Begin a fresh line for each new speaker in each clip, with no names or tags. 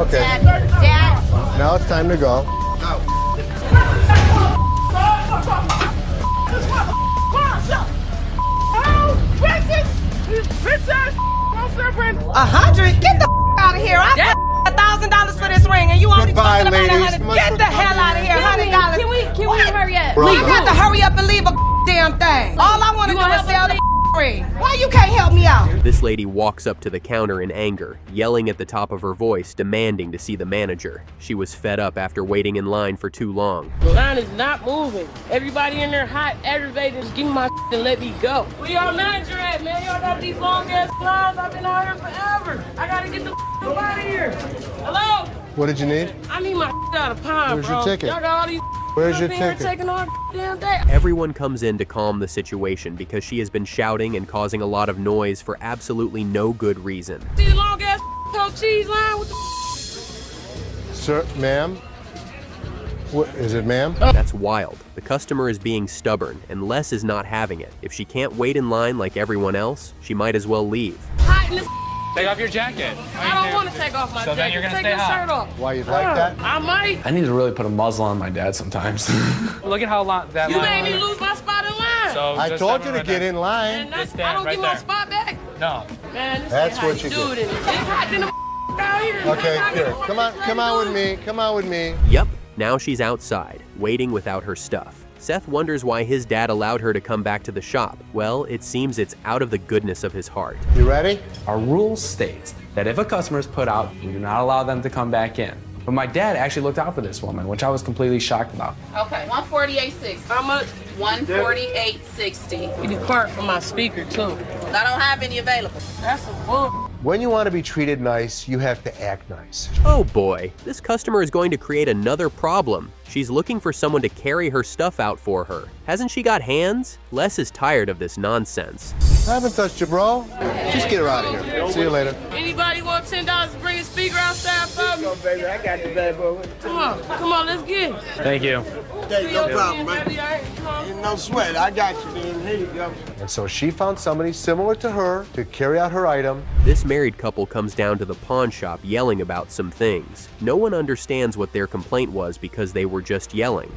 Okay.
Dad.
Now it's time to go.
$100? Get the out of here. I paid $1,000 for this ring and you only
Goodbye,
talking about
ladies.
$100. Get the hell out of here. $100.
Can we hurry up?
Bro.
I got to hurry up and leave a damn thing. All I want to do is sell the ring. Why you can't help me out?
This lady walks up to the counter in anger, yelling at the top of her voice, demanding to see the manager. She was fed up after waiting in line for too long.
The line is not moving. Everybody in there hot, aggravated. Just give me my and let me go. Where y'all manager at, man? Y'all got these long ass lines. I've been out here forever. I gotta get the up out of here. Hello?
What did you need?
I need my out of pond,
Where's
bro.
your ticket?
Y'all got all these
Where's your
up in here
ticket?
taking all damn day.
Everyone comes in to calm the situation because she has been shouting and causing a lot of noise for absolutely no good reason.
See the long ass cold cheese line with the
Sir, ma'am? What, is it ma'am?
That's wild. The customer is being stubborn, and Les is not having it. If she can't wait in line like everyone else, she might as well leave.
hot in this.
Take off your jacket.
I don't want to take off my
So
jacket.
then you're gonna
take
stay
your
hot.
shirt off.
Why you'd like that?
I might.
I need to really put a muzzle on my dad sometimes.
Look at how long that
You
line.
made me lose my spot in line.
So
I
just
told
stand
you to
right
get
there.
in line.
And that's,
Just
I
stand
don't
right
get my
there.
spot back.
No.
Man, this
That's
ain't how
what you
do
get.
it. It's hot in the out here.
Okay,
I'm not
here.
gonna
Come on,
just
come
let
on
it
with me. Come on with me.
Yep, now she's outside, waiting without her stuff. Seth wonders why his dad allowed her to come back to the shop. Well, it seems it's out of the goodness of his heart.
You ready?
Our rule states that if a customer is put out, we do not allow them to come back in. But my dad actually looked out for this woman, which I was completely shocked about.
Okay, 148.60.
How much?
148.60.
You need part for my speaker too.
I don't have any available.
That's a bull.
When you want to be treated nice, you have to act nice.
Oh boy, this customer is going to create another problem. She's looking for someone to carry her stuff out for her. Hasn't she got hands? Les is tired of this nonsense.
I haven't touched you, bro. Just get her out of here. See you later.
Anybody want $10 to bring a speaker outside for me?
Baby, I got you, bad boy.
Come on, let's get it.
Thank you.
Okay, no problem, man. No sweat, I got you, man. Here you go.
And so she found somebody similar to her to carry out her item.
This married couple comes down to the pawn shop yelling about some things. No one understands what their complaint was because they were just yelling.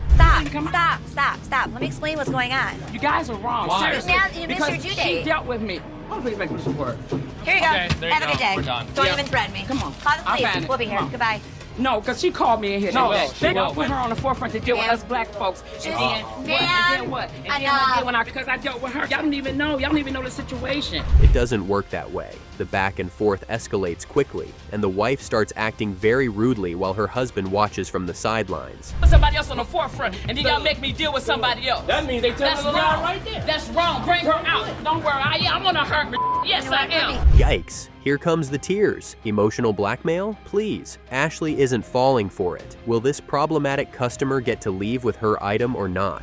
Stop. Let me explain what's going on.
You guys are wrong.
Why?
Seriously.
Now you missed your due
She
date.
dealt with me. I'm gonna make this work.
Here you go.
Okay, there you
Have a
go.
good day.
We're done.
Don't
Yeah.
even threaten me.
Come on.
Call the
I'll
police.
find it.
We'll be here.
Come on.
Goodbye.
No, because she called me in here.
No,
they
she
don't
won't.
put her on the forefront to deal with us black folks. And then what? And then what? And then because I dealt with her, y'all don't even know. Y'all don't even know the situation.
It doesn't work that way. The back and forth escalates quickly, and the wife starts acting very rudely while her husband watches from the sidelines.
Put somebody else on the forefront, and then y'all make me deal with somebody else.
That means they tell
That's
the lie
wrong.
right there.
That's wrong. Bring her out. Don't worry. I'm gonna hurt her. Yes, I am.
Yikes, here comes the tears. Emotional blackmail? Please. Ashley isn't falling for it. Will this problematic customer get to leave with her item or not?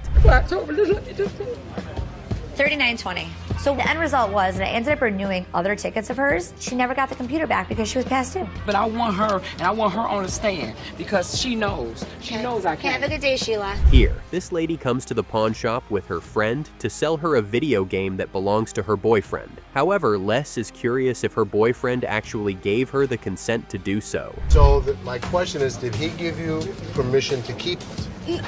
$39.20. So the end result was that I ended up renewing other tickets of hers. She never got the computer back because she was past due.
But I want her, and I want her on the stand because she knows. She knows I
Have a
can.
good day, Sheila.
Here, this lady comes to the pawn shop with her friend to sell her a video game that belongs to her boyfriend. However, Les is curious if her boyfriend actually gave her the consent to do so.
So my question is, did he give you permission to keep it?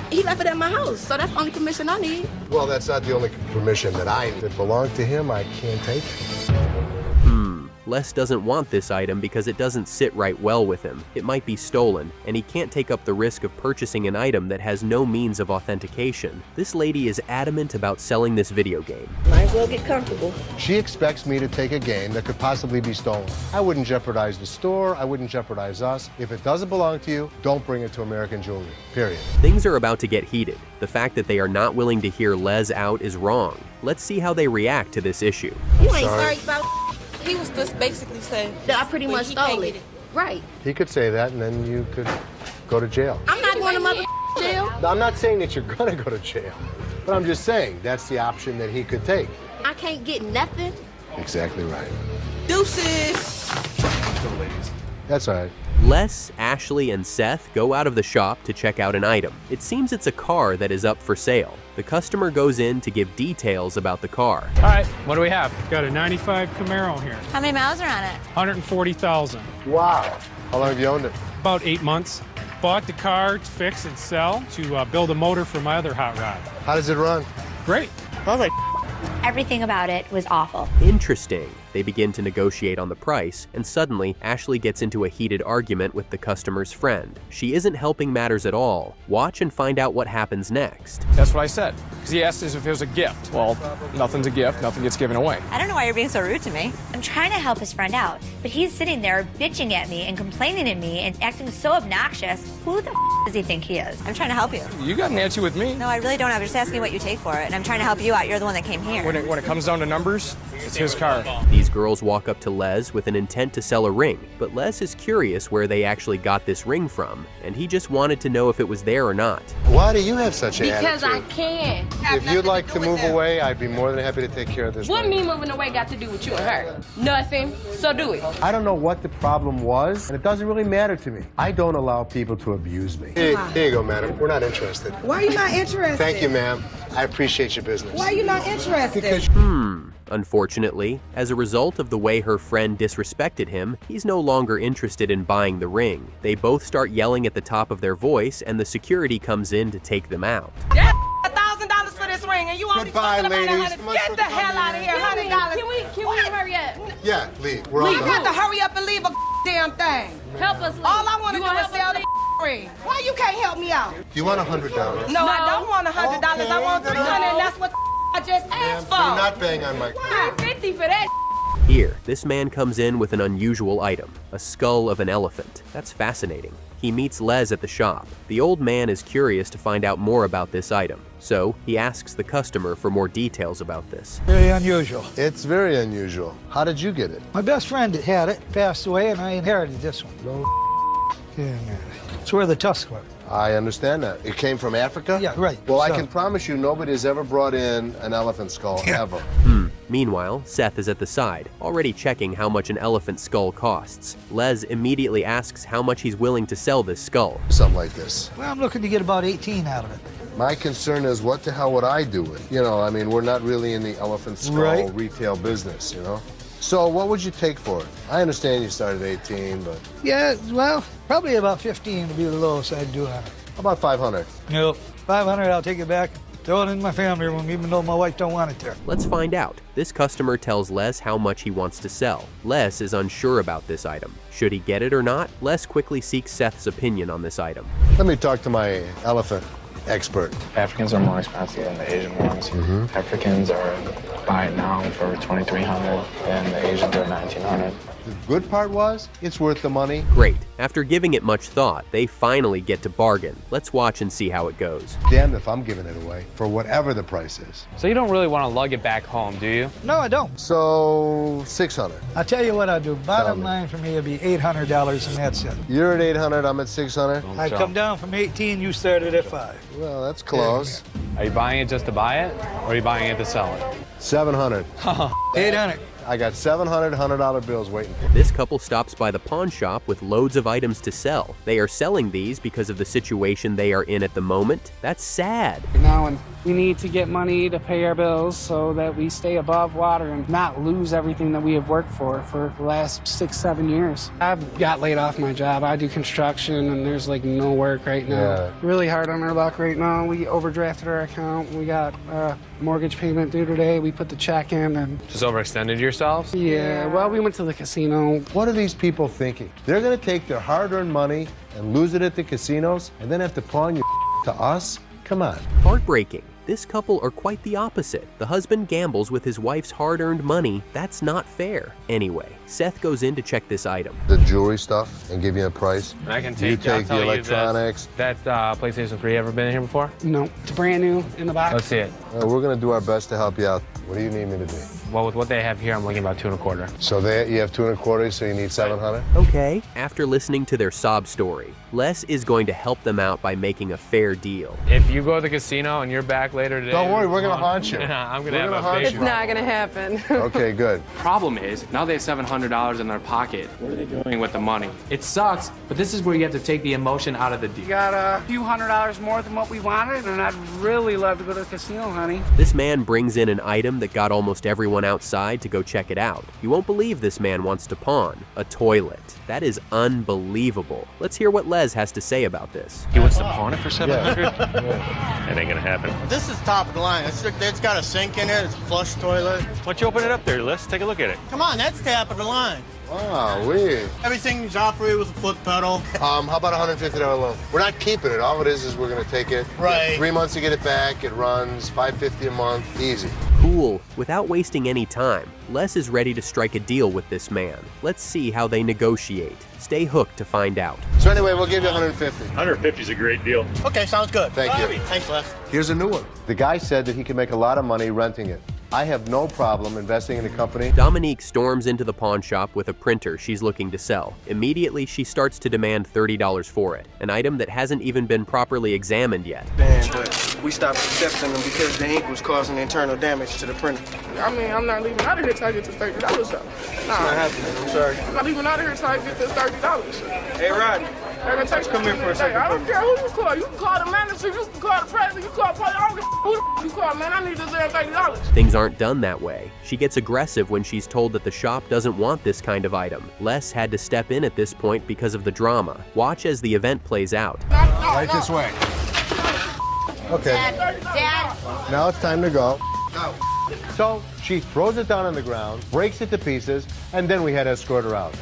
He left it at my house, so that's the only permission I need.
Well, that's not the only permission that I need. If it belonged to him, I can't take it.
Les doesn't want this item because it doesn't sit right well with him. It might be stolen, and he can't take up the risk of purchasing an item that has no means of authentication. This lady is adamant about selling this video game.
Might as well get comfortable.
She expects me to take a game that could possibly be stolen. I wouldn't jeopardize the store. I wouldn't jeopardize us. If it doesn't belong to you, don't bring it to American Jewelry, period.
Things are about to get heated. The fact that they are not willing to hear Les out is wrong. Let's see how they react to this issue.
You ain't sorry about He was just basically saying that I pretty much stole it. Right.
He could say that, and then you could go to jail.
I'm not going to mother jail.
Now, I'm not saying that you're going to go to jail, but I'm just saying that's the option that he could take.
I can't get nothing.
Exactly right.
Deuces.
That's all right.
Les, Ashley, and Seth go out of the shop to check out an item. It seems it's a car that is up for sale. The customer goes in to give details about the car.
All right, what do we have?
Got a 95 Camaro here,
How many miles are on it?
140,000.
Wow. How long have you owned it?
about 8 months. Bought the car to fix and sell to build a motor for my other hot rod.
How does it run?
Great.
Everything about it was awful.
Interesting. They begin to negotiate on the price, and suddenly, Ashley gets into a heated argument with the customer's friend. She isn't helping matters at all. Watch and find out what happens next.
That's what I said. Because he asked us if it was a gift. Well, nothing's a gift. Nothing gets given away.
I don't know why you're being so rude to me. I'm trying to help his friend out, but he's sitting there bitching at me and complaining to me and acting so obnoxious. Who the does he think he is? I'm trying to help you.
You got an attitude with me.
No, I really don't. I'm just asking what you take for it, and I'm trying to help you out. You're the one that came here.
When it comes down to numbers, it's his car.
These girls walk up to Les with an intent to sell a ring, but Les is curious where they actually got this ring from, and he just wanted to know if it was there or not.
Why do you have such an
Because I
attitude?
can.
If you'd like to move away, I'd be more than happy to take care of this.
What
ring.
me moving away got to do with you and her? Nothing. So do it.
I don't know what the problem was, and it doesn't really matter to me. I don't allow people to abuse me. Here you go, madam. We're not interested.
Why are you not interested?
Thank you, ma'am. I appreciate your business.
Why are you not interested?
Because
Unfortunately, as a result of the way her friend disrespected him, he's no longer interested in buying the ring. They both start yelling at the top of their voice, and the security comes in to take them out.
$1,000 for this ring, and you only
Goodbye,
talking about
ladies.
$100. Get the hell out of here, $100.
Can we hurry up?
yeah, leave. We're
You
all
got
done.
to hurry up and leave a damn thing.
Help us.
All I want to
You
do
gonna
is
help
sell
us,
the ring. Why you can't help me out?
Do you want $100?
No, I don't want $100. I want $300, and that's what I just
Ma'am,
asked
do
for.
not bang on my car.
50 for that.
Here, this man comes in with an unusual item, a skull of an elephant. That's fascinating. He meets Les at the shop. The old man is curious to find out more about this item, so he asks the customer for more details about this.
Very unusual.
It's very unusual. How did you get it?
My best friend had it, passed away, and I inherited this one. It's where the tusks were.
I understand that. It came from Africa?
Yeah, right.
Well, I
So-
can promise you nobody's ever brought in an elephant skull, ever.
Meanwhile, Seth is at the side, already checking how much an elephant skull costs. Les immediately asks how much he's willing to sell this skull.
Something like this.
Well, I'm looking to get about 18 out of it.
My concern is what the hell would I do with it? You know, I mean, we're not really in the elephant skull
Right.
retail business, you know? So what would you take for it? I understand you started at 18, but
Yeah, well, probably about 15 would be the lowest I'd do on it.
how about 500?
No, 500, I'll take it back. Throw it in my family room, even though my wife don't want it there.
Let's find out. This customer tells Les how much he wants to sell. Les is unsure about this item. Should he get it or not? Les quickly seeks Seth's opinion on this item.
Let me talk to my elephant expert.
Africans are more expensive than the Asian ones. Africans are buying now for $2,300 and the Asians are $1,900.
The good part was, it's worth the money.
Great. After giving it much thought, they finally get to bargain. Let's watch and see how it goes.
Damned if I'm giving it away for whatever the price is.
So you don't really want to lug it back home, do you?
No, I don't.
So 600.
I'll tell you what I'll do.
Tell
Bottom
me.
line for me would be $800, and that's it.
You're at 800, I'm at 600.
I come down from 18, you started at 5.
Well, that's close.
Are you buying it just to buy it, or are you buying it to sell it?
700.
800.
I got 700 $100 bills waiting for me.
This couple stops by the pawn shop with loads of items to sell. They are selling these because of the situation they are in at the moment. That's sad.
Now, and we need to get money to pay our bills so that we stay above water and not lose everything that we have worked for the last 6-7 years. I've got laid off my job. I do construction, and there's like no work right now.
Yeah.
Really hard on our luck right now. We overdrafted our account. We got a mortgage payment due today. We put the check in, and
Just overextended yourselves?
yeah, well, we went to the casino.
What are these people thinking? They're gonna take their hard-earned money and lose it at the casinos and then have to pawn your to us? Come on.
Heartbreaking. This couple are quite the opposite. The husband gambles with his wife's hard-earned money. That's not fair. Anyway, Seth goes in to check this item.
The jewelry stuff and give you a price.
And I can
You
take, I'll
take
tell
the
you
electronics.
This. That PlayStation 3 ever been in here before?
No, it's brand new in the box.
Let's see it.
We're gonna do our best to help you out. What do you need me to do?
Well, with what they have here, I'm looking about 2 1/4.
So you have 2 1/4, so you need 700?
Okay. After listening to their sob story, Les is going to help them out by making a fair deal.
If you go to the casino and you're back later today,
Don't worry, we're gonna haunt you.
I'm
We're
gonna have
gonna
a
haunt
big
you.
problem.
gonna happen.
Okay, good.
Problem is, now they have $700 in their pocket. What are they doing with the money? It sucks, but this is where you have to take the emotion out of the
We
deal.
got a few $100 more than what we wanted, and I'd really love to go to the casino, honey.
This man brings in an item that got almost everyone on outside to go check it out. You won't believe this man wants to pawn a toilet. That is unbelievable. Let's hear what Les has to say about this.
He wants to pawn it for $700?
That ain't gonna happen.
This is top of the line. It's got a sink in it. It's a flush toilet.
Why don't you open it up there, Les? Take a look at it.
Come on, that's top of the line.
Wow, weird.
Everything's operated with a foot pedal.
How about a $150 loan? We're not keeping it. All it is we're going to take it.
Right.
3 months to get it back. It runs $550 a month. Easy.
Cool. Without wasting any time, Les is ready to strike a deal with this man. Let's see how they negotiate. Stay hooked to find out.
So anyway, we'll give you 150.
150 is a great deal.
Okay, sounds good.
Thank you.
Thanks, Les.
Here's a new one. The guy said that he can make a lot of money renting it. I have no problem investing in a company.
Dominique storms into the pawn shop with a printer she's looking to sell. Immediately, she starts to demand $30 for it, an item that hasn't even been properly examined yet.
Man, but we stopped accepting them because the ink was causing internal damage to the printer.
I mean, I'm not leaving out of here till I get this $30, though.
It's not happening. I'm sorry.
I'm not leaving out of here till I get this $30.
Hey, Rodney.
Come here for a second. I don't care who you call. You can call the manager, you can call the president, you can call police. I don't care who the you call, man. I need this damn $30.
Things aren't done that way. She gets aggressive when she's told that the shop doesn't want this kind of item. Les had to step in at this point because of the drama. Watch as the event plays out.
Right this way. Okay.
Dad.
Now it's time to go. So she throws it down on the ground, breaks it to pieces, and then we had to escort her out.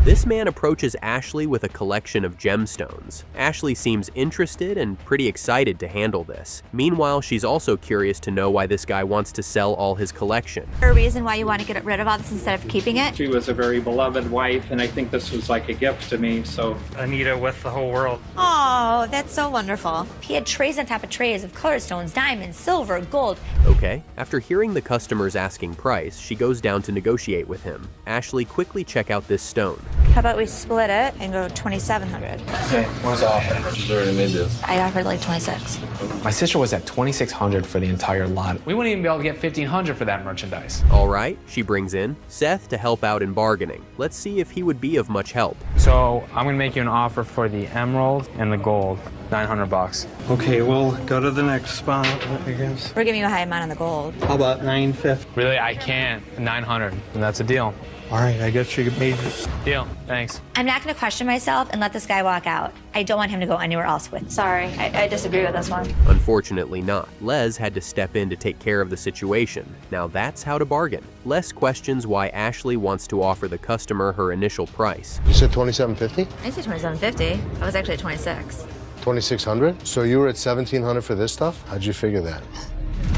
This man approaches Ashley with a collection of gemstones. Ashley seems interested and pretty excited to handle this. Meanwhile, she's also curious to know why this guy wants to sell all his collection.
Is there a reason why you want to get rid of all this instead of keeping it?
She was a very beloved wife, and I think this was like a gift to me, so.
Anita with the whole world.
Oh, that's so wonderful. He had trays on top of trays of color stones, diamonds, silver, gold.
Okay, after hearing the customer's asking price, she goes down to negotiate with him. Ashley, quickly check out this stone.
How about we split it and go $2,700?
Okay, what's the offer?
You already made this.
I offered like 26.
My sister was at $2,600 for the entire lot. We wouldn't even be able to get $1,500 for that merchandise.
All right, she brings in Seth to help out in bargaining. Let's see if he would be of much help.
So I'm gonna make you an offer for the emerald and the gold, $900.
Okay, we'll go to the next spot, I guess.
We're giving you a high amount on the gold.
How about $950?
Really, I can't. 900, and that's a deal.
All right, I guess you made it.
Deal, thanks.
I'm not going to question myself and let this guy walk out. I don't want him to go anywhere else with. Sorry, I disagree with this one.
Unfortunately not. Les had to step in to take care of the situation. Now that's how to bargain. Les questions why Ashley wants to offer the customer her initial price.
You said $2,750?
I said $2,750. I was actually at 26.
$2,600? So you were at $1,700 for this stuff? How'd you figure that?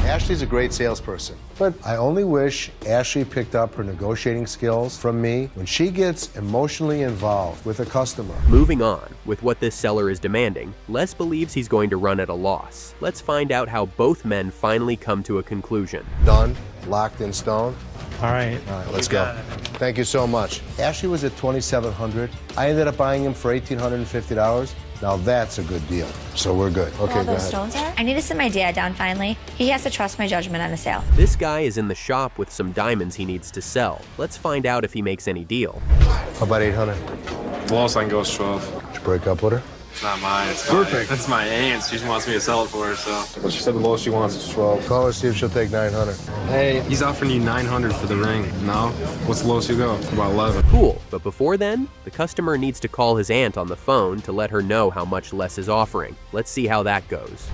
Ashley's a great salesperson, but I only wish Ashley picked up her negotiating skills from me when she gets emotionally involved with a customer.
Moving on, with what this seller is demanding, Les believes he's going to run at a loss. Let's find out how both men finally come to a conclusion.
Done, locked in stone.
All right.
All right, let's go. Thank you so much. Ashley was at $2,700. I ended up buying him for $1,850. Now that's a good deal. So we're good. Okay,
All
go
those
ahead.
stones are? I need to sit my dad down finally. He has to trust my judgment on the sale.
This guy is in the shop with some diamonds he needs to sell. Let's find out if he makes any deal.
How about 800?
The lowest I can go is 12.
Did you break up with her?
It's not mine. It's
Perfect.
That's my aunt's. She just wants me to sell it for her, so.
But she said the lowest she wants is 12. Call her, see if she'll take 900.
Hey, he's offering you 900 for the ring. No? What's the lowest you go? About 11.
Cool, but before then, the customer needs to call his aunt on the phone to let her know how much Les is offering. Let's see how that goes.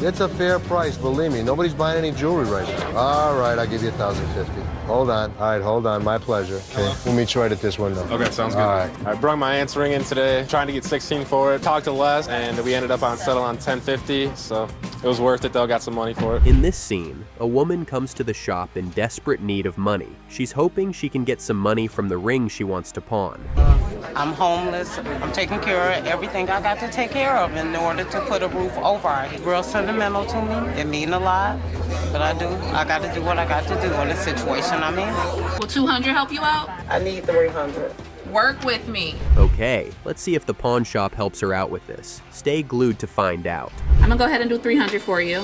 It's a fair price, believe me. Nobody's buying any jewelry right now. All right, I'll give you $1,050. Hold on. All right, hold on. My pleasure. Okay, we'll meet you right at this window.
Okay, sounds good.
All right.
I brought my aunt's ring in today, trying to get 16 for it. Talked to Les, and we ended up on settle on 1050. So it was worth it though. Got some money for it.
In this scene, a woman comes to the shop in desperate need of money. She's hoping she can get some money from the ring she wants to pawn.
I'm homeless. I'm taking care of everything I got to take care of in order to put a roof over our head. Real sentimental to me. It means a lot, but I got to do what I got to do in the situation I'm in.
Will 200 help you out?
I need 300.
Work with me.
Okay, let's see if the pawn shop helps her out with this. Stay glued to find out.
I'm gonna go ahead and do 300 for you.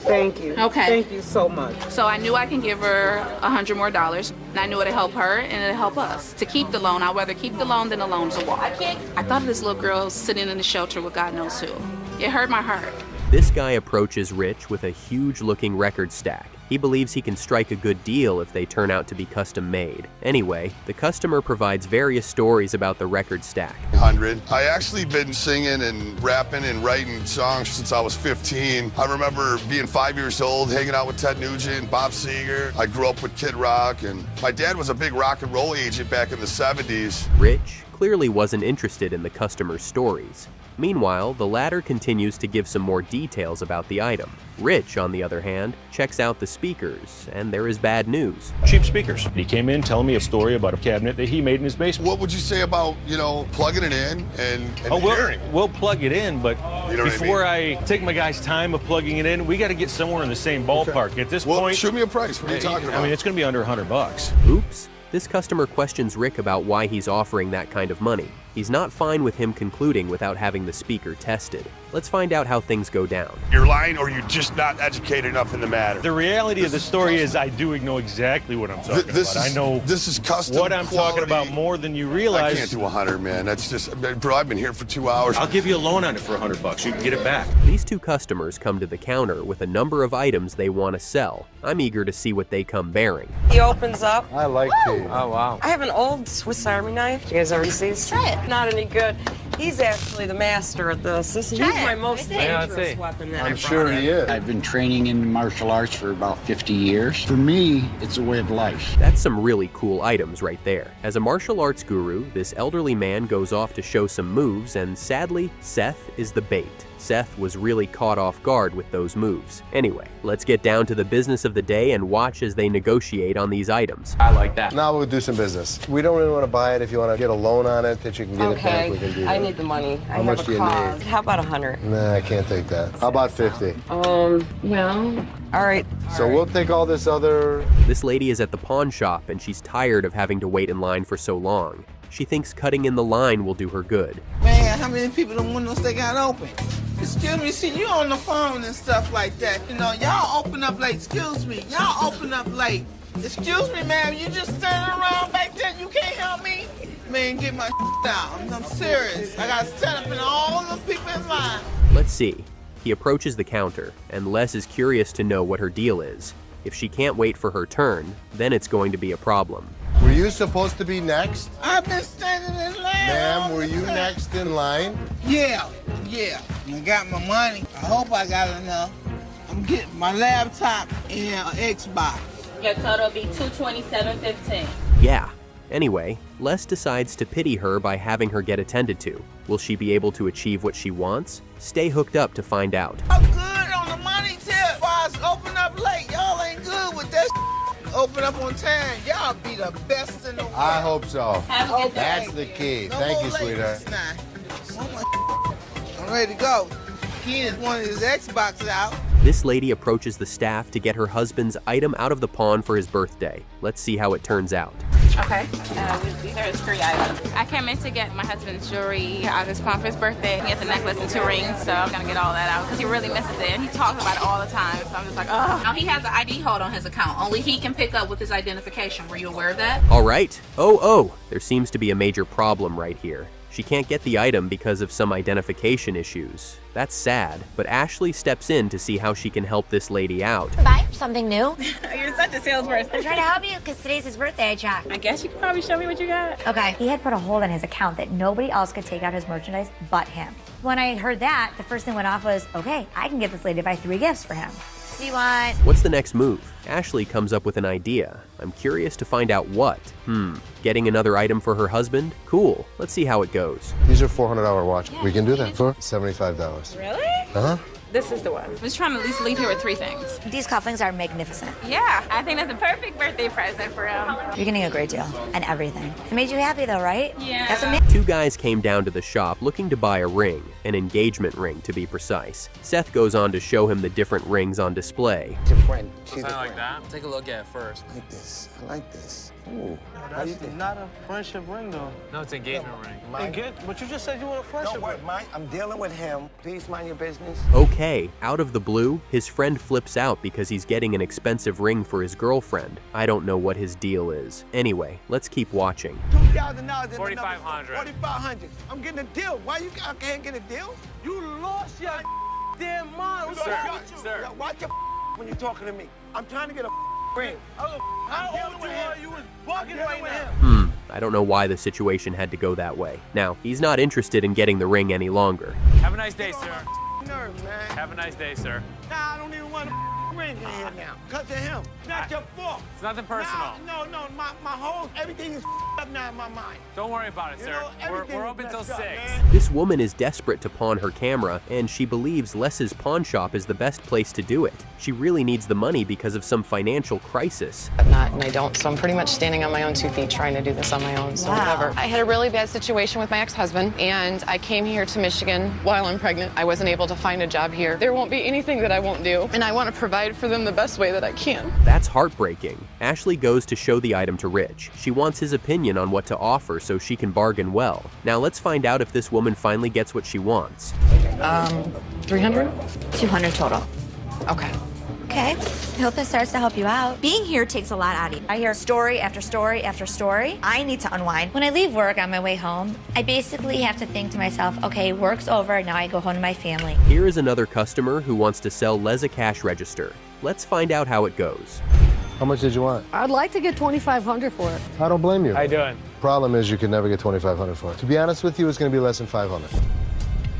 Thank you.
Okay.
Thank you so much.
So I knew I can give her $100 more, and I knew it'd help her and it'd help us. To keep the loan, I'd rather keep the loan than the loan to walk. I thought of this little girl sitting in the shelter with God knows who. It hurt my heart.
This guy approaches Rich with a huge-looking record stack. He believes he can strike a good deal if they turn out to be custom made. Anyway, the customer provides various stories about the record stack.
100. I actually been singing and rapping and writing songs since I was 15. I remember being 5 years old, hanging out with Ted Nugent, Bob Seger. I grew up with Kid Rock, and my dad was a big rock and roll agent back in the 70s.
Rich clearly wasn't interested in the customer's stories. Meanwhile, the latter continues to give some more details about the item. Rich, on the other hand, checks out the speakers, and there is bad news.
Cheap speakers. He came in telling me a story about a cabinet that he made in his basement.
What would you say about, plugging it in and hearing?
We'll plug it in, but
You know what I
before I take my guy's time of plugging it in, we got to get somewhere in the same ballpark. At this point,
shoot me a price. What are you talking about?
I mean, it's going to be under $100.
Oops. This customer questions Rick about why he's offering that kind of money. He's not fine with him concluding without having the speaker tested. Let's find out how things go down.
You're lying, or you're just not educated enough in the matter.
The reality of the story is I do know exactly what I'm talking about. I know
this is custom
what I'm talking
quality.
about more than you realize.
I can't do 100, man. That's just, bro, I've been here for 2 hours.
I'll give you a loan on it for $100. You can get it back.
These two customers come to the counter with a number of items they want to sell. I'm eager to see what they come bearing.
He opens up.
I like tea.
Oh, wow.
I have an old Swiss Army knife. You guys ever see these? Try it. Not any good. He's actually the master at this. He's my most dangerous weapon that
I'm
I
sure
brought in.
he is.
I've been training in martial arts for about 50 years. For me, it's a way of life.
That's some really cool items right there. As a martial arts guru, this elderly man goes off to show some moves, and sadly, Seth is the bait. Seth was really caught off guard with those moves. Anyway, let's get down to the business of the day and watch as they negotiate on these items.
I like that.
Now we'll do some business. We don't really want to buy it. If you want to get a loan on it that you can get it back, we can do that.
I need the money.
How much do you need?
How about 100?
Nah, I can't take that. How about 50?
Well, all right.
So we'll take all this other...
This lady is at the pawn shop and she's tired of having to wait in line for so long. She thinks cutting in the line will do her good.
Man, how many people the windows they got open? Excuse me, see, you on the phone and stuff like that. Y'all open up late. Excuse me, y'all open up late. Excuse me, ma'am, you just standing around back there, you can't help me? Man, get my out. I'm serious. I got to stand up in all the people in line.
Let's see. He approaches the counter, and Les is curious to know what her deal is. If she can't wait for her turn, then it's going to be a problem.
Were you supposed to be next?
I've been standing in line.
Ma'am, were you next in line?
Yeah. I got my money. I hope I got enough. I'm getting my laptop and an Xbox.
Your total will be $227.15.
Yeah. Anyway, Les decides to pity her by having her get attended to. Will she be able to achieve what she wants? Stay hooked up to find out.
I'm good on the money tip. Boss, open up late. Y'all ain't good with that. Open up on time. Y'all be the best in the world.
I hope so.
Have a good day.
That's the key. Thank you, sweetheart.
I'm ready to go. He is one of his Xboxes out.
This lady approaches the staff to get her husband's item out of the pawn for his birthday. Let's see how it turns out.
Okay. These are his 3 items. I came in to get my husband's jewelry out of his pawn for his birthday. He has a necklace and 2 rings, so I'm gonna get all that out because he really misses it. And he talks about it all the time, so I'm just like, oh.
Now he has an ID hold on his account. Only he can pick up with his identification. Were you aware of that?
All right. Oh, there seems to be a major problem right here. She can't get the item because of some identification issues. That's sad, but Ashley steps in to see how she can help this lady out.
Buy something new.
You're such a salesperson.
I'm trying to help you because today's his birthday, Jack.
I guess you could probably show me what you got.
Okay. He had put a hold on his account that nobody else could take out his merchandise but him. When I heard that, the first thing went off was, okay, I can get this lady to buy 3 gifts for him. Do you want...
What's the next move? Ashley comes up with an idea. I'm curious to find out what. Getting another item for her husband? Cool. Let's see how it goes.
These are $400 watches. We can do that for $75.
Really?
Uh-huh.
This is the one. I was trying to at least leave here with 3 things.
These cufflinks are magnificent.
Yeah, I think that's a perfect birthday present for him.
You're getting a great deal and everything. It made you happy though, right?
Yeah.
That's what
2 guys came down to the shop looking to buy a ring, an engagement ring to be precise. Seth goes on to show him the different rings on display.
Your friend.
Something like that. Take a look at it first.
I like this. I like this. Ooh.
That's not a friendship ring, though.
No, it's an engagement ring.
But you just said you want a friendship ring.
Mike. I'm dealing with him. Please mind your business.
Okay, out of the blue, his friend flips out because he's getting an expensive ring for his girlfriend. I don't know what his deal is. Anyway, let's keep watching.
$2,000.
$4,500.
$4,500. I'm getting a deal. Why you can't get a deal?
You lost your damn mind. What's wrong with you?
Sir.
Watch your when you're talking to me. I'm trying to get a ring. How old you are? You was bugging right now.
I don't know why the situation had to go that way. Now, he's not interested in getting the ring any longer.
Have a nice day, sir.
Nerve, man.
Have a nice day, sir.
Nah, I don't even want a ring in here now. Because of him. Not your fault.
It's nothing personal.
No, my whole, everything is up now in my mind.
Don't worry about it, sir. We're open till 6.
This woman is desperate to pawn her camera, and she believes Les's pawn shop is the best place to do it. She really needs the money because of some financial crisis.
And I don't, so I'm pretty much standing on my own 2 feet trying to do this on my own, so whatever. I had a really bad situation with my ex-husband, and I came here to Michigan while I'm pregnant. I wasn't able to find a job here. There won't be anything that I won't do, and I want to provide for them the best way that I can.
That's heartbreaking. Ashley goes to show the item to Rich. She wants his opinion on what to offer so she can bargain well. Now let's find out if this woman finally gets what she wants.
300?
200 total.
Okay.
Okay, I hope this starts to help you out. Being here takes a lot out of you. I hear story after story after story. I need to unwind. When I leave work on my way home, I basically have to think to myself, okay, work's over, now I go home to my family.
Here is another customer who wants to sell Les a cash register. Let's find out how it goes.
How much did you want?
I'd like to get $2,500 for it.
I don't blame you.
How you doing?
Problem is you can never get $2,500 for it. To be honest with you, it's going to be less than $500.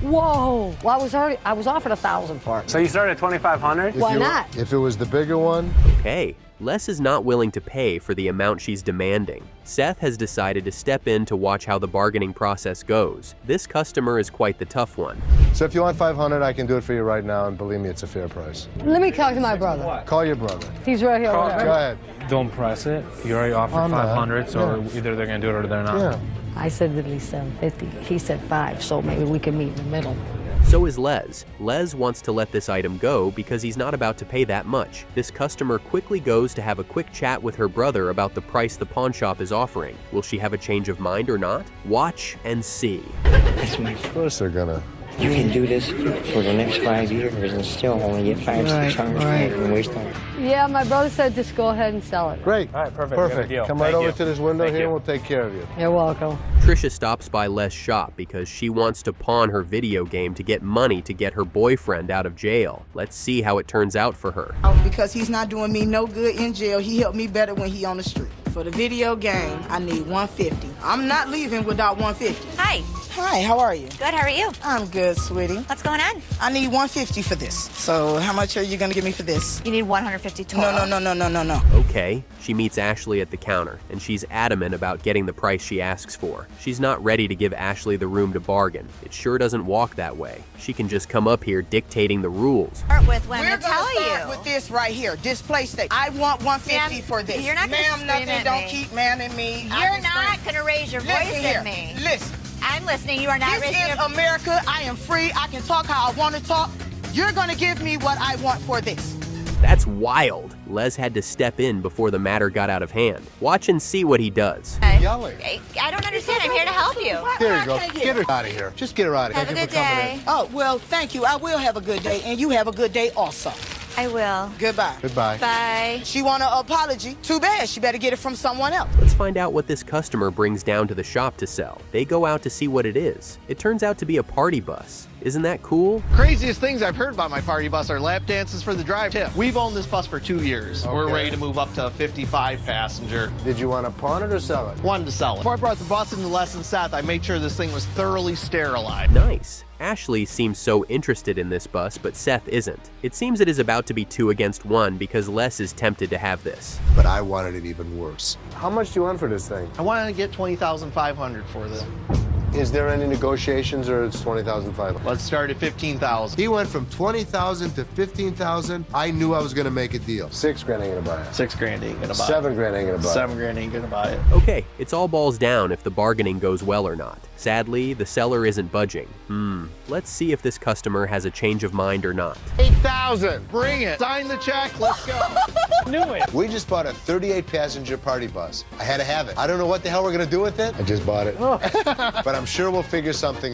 Whoa! Well, I was offered $1,000 for it.
So you started at 2,500?
Why not?
If it was the bigger one.
Okay, Les is not willing to pay for the amount she's demanding. Seth has decided to step in to watch how the bargaining process goes. This customer is quite the tough one.
So if you want $500, I can do it for you right now, and believe me, it's a fair price.
Let me talk to my brother.
Call your brother.
He's right here.
Go ahead.
Don't press it. You already offered 500, so either they're gonna do it or they're not.
Yeah.
I said at least 750. He said 5, so maybe we can meet in the middle.
So is Les. Les wants to let this item go because he's not about to pay that much. This customer quickly goes to have a quick chat with her brother about the price the pawn shop is offering. Will she have a change of mind or not? Watch and see.
Of course they're gonna.
You can do this for the next 5 years and still only get $500, $600 and waste time.
Yeah, my brother said just go ahead and sell it.
Great.
All right, perfect.
Perfect.
Deal.
Come right
Thank
over
you.
to this window
Thank
here
you.
and we'll take care of you.
You're welcome.
Trisha stops by Les' shop because she wants to pawn her video game to get money to get her boyfriend out of jail. Let's see how it turns out for her.
Because he's not doing me no good in jail. He helped me better when he on the street. For the video game, I need $150. I'm not leaving without $150.
Hi.
Hi, how are you?
Good, how are you?
I'm good, sweetie.
What's going on?
I need $150 for this. So how much are you gonna give me for this?
You need $150 total.
No.
Okay, she meets Ashley at the counter, and she's adamant about getting the price she asks for. She's not ready to give Ashley the room to bargain. It sure doesn't walk that way. She can just come up here dictating the rules.
Start with what I'm
We're
gonna tell
gonna start
you.
with this right here, this PlayStation. I want $150 for this.
You're not gonna
Ma'am,
scream
nothing,
at
don't
me.
keep ma'aming me.
You're not gonna raise your voice
Listen here.
at me.
Listen.
I'm listening. You are not
This
raising
is
your
America. I am free. I can talk how I want to talk. You're gonna give me what I want for this.
That's wild. Les had to step in before the matter got out of hand. Watch and see what he does.
Yelling.
I don't understand. I'm here to help you.
There you go. Get her out of here. Just get her out of here.
Have a
Thank
good
you for coming
day.
Oh, well, thank you. I will have a good day, and you have a good day also.
I will.
Goodbye.
Goodbye.
Bye.
She want an apology. Too bad. She better get it from someone else.
Let's find out what this customer brings down to the shop to sell. They go out to see what it is. It turns out to be a party bus. Isn't that cool?
Craziest things I've heard about my party bus are lap dances for the drive tip. We've owned this bus for 2 years. We're
Okay.
ready to move up to 55 passenger.
Did you want to pawn it or sell it?
Wanted to sell it. Before I brought the bus into lesson Seth, I made sure this thing was thoroughly sterilized.
Nice. Ashley seems so interested in this bus, but Seth isn't. It seems it is about to be 2 against 1 because Les is tempted to have this.
But I wanted it even worse. How much do you want for this thing?
I wanted to get $20,500 for this.
Is there any negotiations or it's $20,500?
Let's start at $15,000.
He went from $20,000 to $15,000. I knew I was going to make a deal. $6,000 ain't going to buy it.
$6,000 ain't gonna buy it.
$7,000 ain't going to buy it.
$7,000 ain't gonna buy it.
Okay, it's all balls down if the bargaining goes well or not. Sadly, the seller isn't budging. Let's see if this customer has a change of mind or not.
$8,000. Bring it. Sign the check. Let's go.
Knew it.
We just bought a 38-passenger party bus. I had to have it. I don't know what the hell we're going to do with it. I just bought it. But I'm sure we'll figure something